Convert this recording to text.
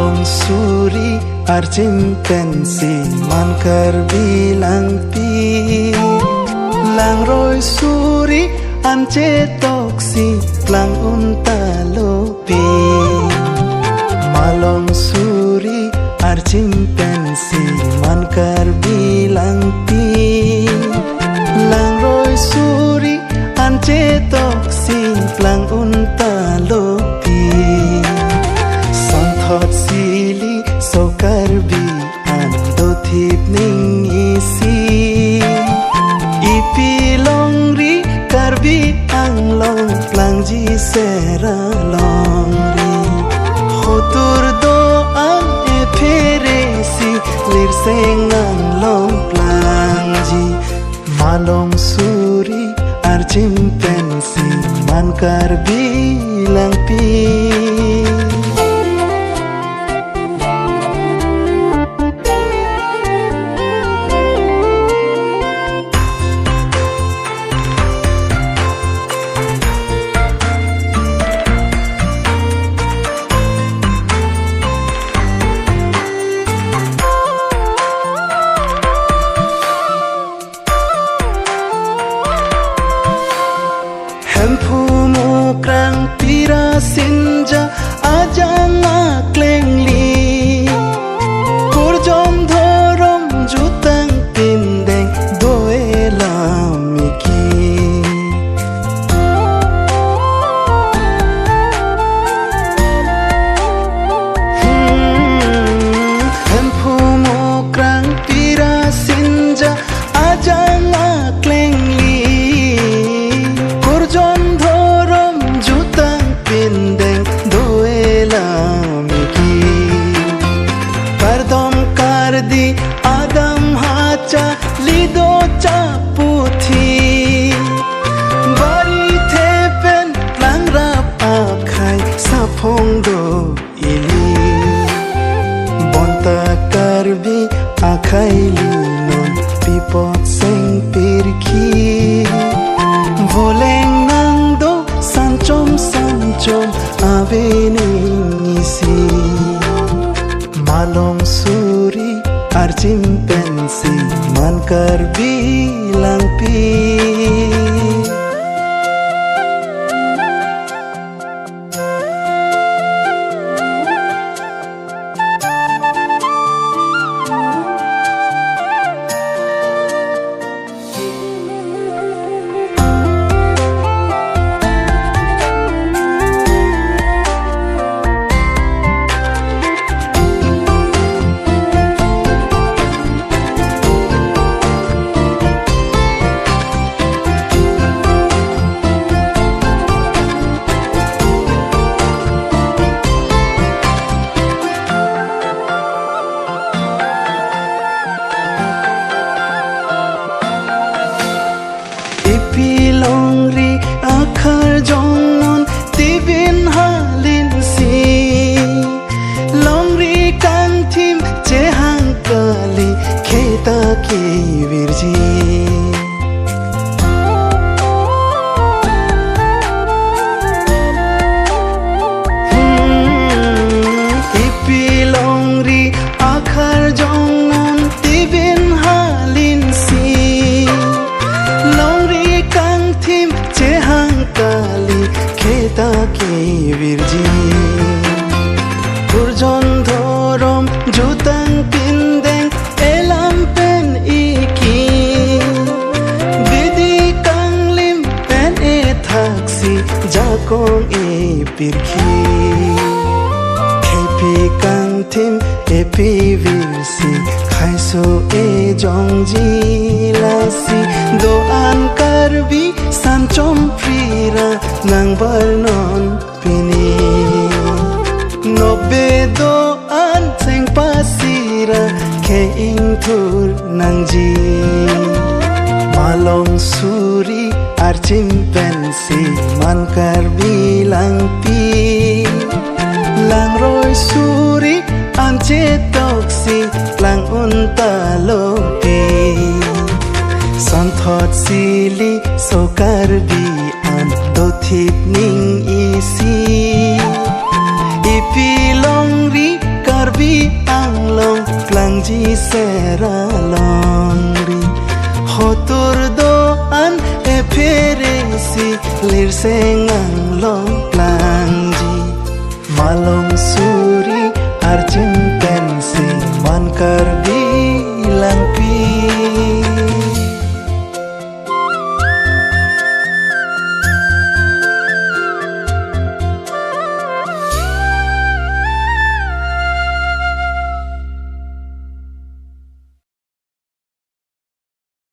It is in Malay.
Malong suri arjim pensi mankar bilang pi lang roy suri ance toksi lang untalo pi Malong suri arjim pensi mankar bilang pi lang roy suri ance toksi lang untalo pi Santhot sili sokarbi ando thip ning isi ipi longri karbi anglong plangji sera longri hotur do an e pheresi lirseng anglong plangji Malong suri arjim pensi mankar bilang pi Hempu mukrang pira sinja ajang aklengli Kurjom thorom jutang pindeng doela miki Hempu mukrang pira sinja ajang aklengli Pindeng doela miki Pardom kardi adam hacha lido chaputhi Bari thepen langrap akhai saphong do ili Bonta karbi akhai linon pipot seng pirki Voleng nang do sanchom avening isi Malong suri arjim pensi mankar bilang pi Longri akhar jongnon tibin halin si Longri kang thim chehang kali kheta ki virji Ipi longri akhar jongnon tibin halin si kali kheta ki virji Kurjon thorom jutang pindeng elam pen iki Bidi kanglim pen e thaksi jakong e pirki Kepi kang thim epi virsi khaiso e jongji lasi doan karbi sanchom prira nang barnon pini Nobe doan seng pasira ke ing thur nang ji Malong suri arjim pensi mankar bilang pi Lang roy suri ance toksi lang untalo pi Santhot sili sokarbi ando thip ning isi Ipi longri ka anglong plangji seralongri hotur doan eferesi lirseng anglong plangji malong suri arjun pensi mankar bilang